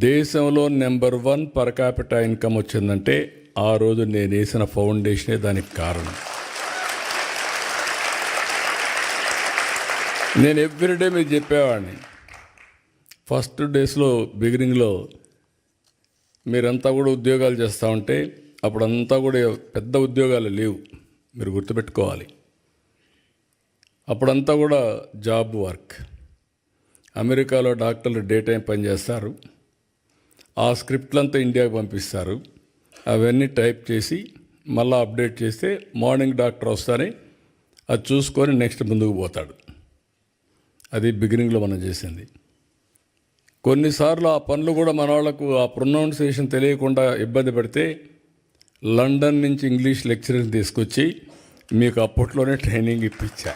దేశంలో number 1 per capita income వచ్చిందంటే ఆ రోజు నేను వేసిన ఫౌండేషనే దానికి కారణం. నేను ఎవ్రీడే మీకు చెప్పేవాడిని. ఫస్ట్ డేస్లో బిగినింగ్లో మీరంతా కూడా ఉద్యోగాలు చేస్తూ ఉంటే అప్పుడంతా కూడా పెద్ద ఉద్యోగాలు లేవు, మీరు గుర్తుపెట్టుకోవాలి. అప్పుడంతా కూడా జాబ్ వర్క్. అమెరికాలో డాక్టర్లు డే టైం పనిచేస్తారు, ఆ స్క్రిప్ట్లంతా ఇండియాకి పంపిస్తారు, అవన్నీ టైప్ చేసి మళ్ళీ అప్డేట్ చేస్తే మార్నింగ్ డాక్టర్ వస్తానే అది చూసుకొని నెక్స్ట్ ముందుకు పోతాడు. అది బిగినింగ్లో మనం చేసింది. కొన్నిసార్లు ఆ పనులు కూడా మన వాళ్ళకు ఆ ప్రొనౌన్సియేషన్ తెలియకుండా ఇబ్బంది పడితే లండన్ నుంచి ఇంగ్లీష్ లెక్చరర్ని తీసుకొచ్చి మీకు అప్పట్లోనే ట్రైనింగ్ ఇప్పించా.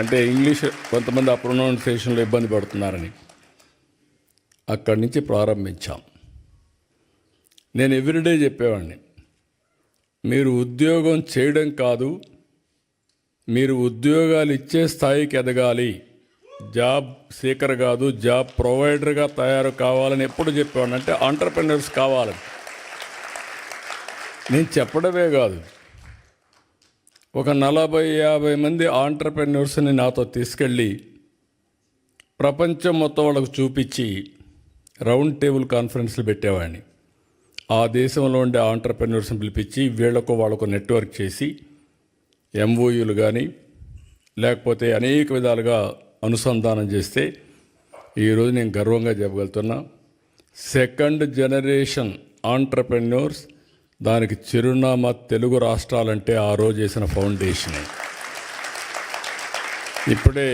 అంటే ఇంగ్లీష్ కొంతమంది ఆ ప్రొనౌన్సియేషన్లో ఇబ్బంది పడుతున్నారని అక్కడి నుంచి ప్రారంభించాం. నేను ఎవ్రీడే చెప్పేవాడిని, మీరు ఉద్యోగం చేయడం కాదు, మీరు ఉద్యోగాలు ఇచ్చే స్థాయికి ఎదగాలి, జాబ్ సీకర్ కాదు జాబ్ ప్రొవైడర్గా తయారు కావాలని ఎప్పుడు చెప్పేవాడిని. అంటే ఆంటర్‌ప్రెన్యూర్స్ కావాలని నేను చెప్పడమే కాదు, ఒక 40-50 మంది ఆంటర్‌ప్రెన్యూర్స్ని నాతో తీసుకెళ్ళి ప్రపంచం మొత్తం వాళ్ళకు చూపించి రౌండ్ టేబుల్ కాన్ఫరెన్స్లు పెట్టేవాడిని. ఆ దేశంలో ఉండే ఆంటర్‌ప్రెన్యూర్స్ని పిలిపించి వీళ్లకు వాళ్ళకు నెట్వర్క్ చేసి ఎంఓయూలు కానీ లేకపోతే అనేక విధాలుగా అనుసంధానం చేస్తే ఈరోజు నేను గర్వంగా చెప్పగలుగుతున్నా, సెకండ్ జనరేషన్ ఆంటర్‌ప్రెన్యూర్స్ దానికి చిరునామా తెలుగు రాష్ట్రాలంటే ఆ రోజు చేసిన ఫౌండేషనే. ఇప్పుడే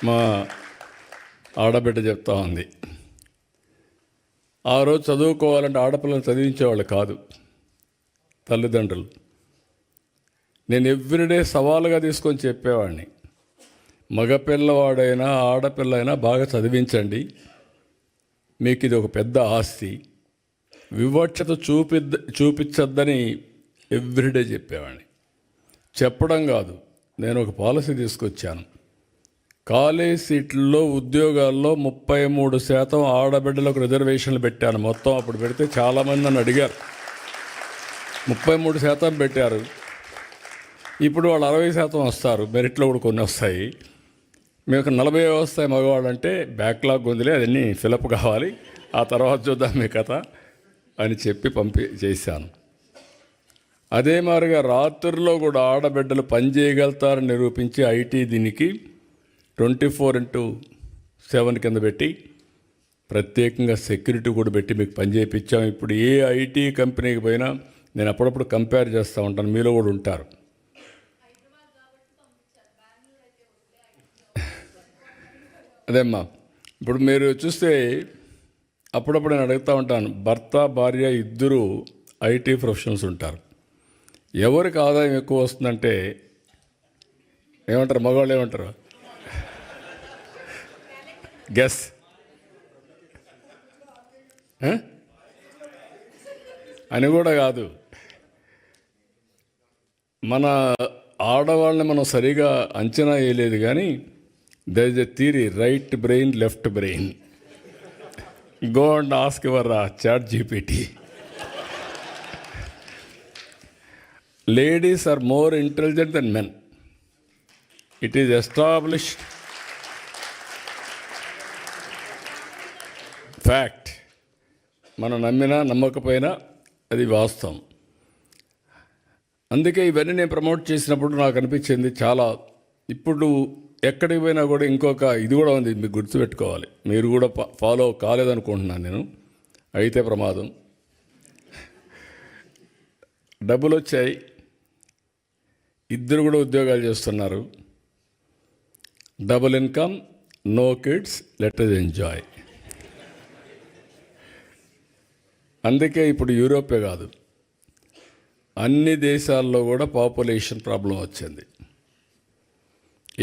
మా ఆడబిడ్డ చెప్తా ఉంది, ఆ రోజు చదువుకోవాలంటే ఆడపిల్లలు చదివించేవాళ్ళు కాదు తల్లిదండ్రులు. నేను ఎవ్రీడే సవాలుగా తీసుకొని చెప్పేవాడిని, మగపిల్లవాడైనా ఆడపిల్ల అయినా బాగా చదివించండి, మీకు ఇది ఒక పెద్ద ఆస్తి, వివక్షత చూపించద్దని ఎవ్రీడే చెప్పేవాడిని. చెప్పడం కాదు, నేను ఒక పాలసీ తీసుకొచ్చాను. కాలేజ్ సీట్లలో ఉద్యోగాల్లో 33% ఆడబిడ్డలకు రిజర్వేషన్లు పెట్టాను. మొత్తం అప్పుడు పెడితే చాలామంది నన్ను అడిగారు, 33% పెట్టారు, ఇప్పుడు వాళ్ళు 60% వస్తారు, మెరిట్లో కూడా కొన్ని వస్తాయి, మీకు 40 వస్తాయి మగవాళ్ళు అంటే బ్యాక్లాగ్ ఉందిలే, అదన్నీ ఫిలప్ కావాలి, ఆ తర్వాత చూద్దాం మీ కథ అని చెప్పి చేశాను. అదే మాదిరిగా రాత్రుల్లో కూడా ఆడబిడ్డలు పనిచేయగలుగుతారని నిరూపించి ఐటీ దీనికి 24/7 కింద పెట్టి ప్రత్యేకంగా సెక్యూరిటీ కూడా పెట్టి మీకు పని చేయించాం. ఇప్పుడు ఏ ఐటీ కంపెనీకి పోయినా నేను అప్పుడప్పుడు కంపేర్ చేస్తూ ఉంటాను, మీలో కూడా ఉంటారు. అదేమ్మా, ఇప్పుడు మీరు చూస్తే అప్పుడప్పుడు నేను అడుగుతూ ఉంటాను, భర్త భార్య ఇద్దరు ఐటీ ప్రొఫెషనల్స్ ఉంటారు, ఎవరికి ఆదాయం ఎక్కువ వస్తుందంటే ఏమంటారు, మగవాళ్ళు ఏమంటారు, గెస్ అని కూడా కాదు. మన ఆడవాళ్ళని మనం సరిగా అంచనా వేయలేదు, కానీ there is a theory, right brain left brain. Go and ask your ChatGPT. Ladies are more intelligent than men. It is established fact. మనం నమ్మినా నమ్మకపోయినా అది వాస్తవం. అందుకే ఇవన్నీ నేను ప్రమోట్ చేసినప్పుడు నాకు అనిపించింది చాలా, ఇప్పుడు ఎక్కడికి పోయినా కూడా ఇంకొక ఇది కూడా ఉంది, మీకు గుర్తుపెట్టుకోవాలి. మీరు కూడా ఫాలో కాలేదనుకుంటున్నాను నేను, అయితే ప్రమాదం. డబ్బులు వచ్చాయి, ఇద్దరు కూడా ఉద్యోగాలు చేస్తున్నారు, double income, no kids, let us enjoy. అందుకే ఇప్పుడు యూరోపే కాదు, అన్ని దేశాల్లో కూడా పాపులేషన్ ప్రాబ్లం వచ్చింది,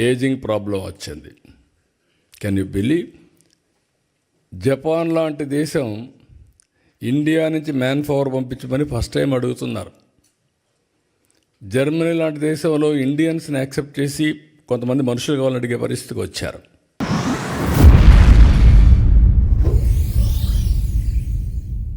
ఏజింగ్ ప్రాబ్లం వచ్చింది. Can you believe? జపాన్ లాంటి దేశం ఇండియా నుంచి మ్యాన్ పవర్ పంపించమని ఫస్ట్ టైం అడుగుతున్నారు. జర్మనీ లాంటి దేశంలో ఇండియన్స్ని యాక్సెప్ట్ చేసి కొంతమంది మనుషులు కావాలని అడిగే పరిస్థితికి వచ్చారు.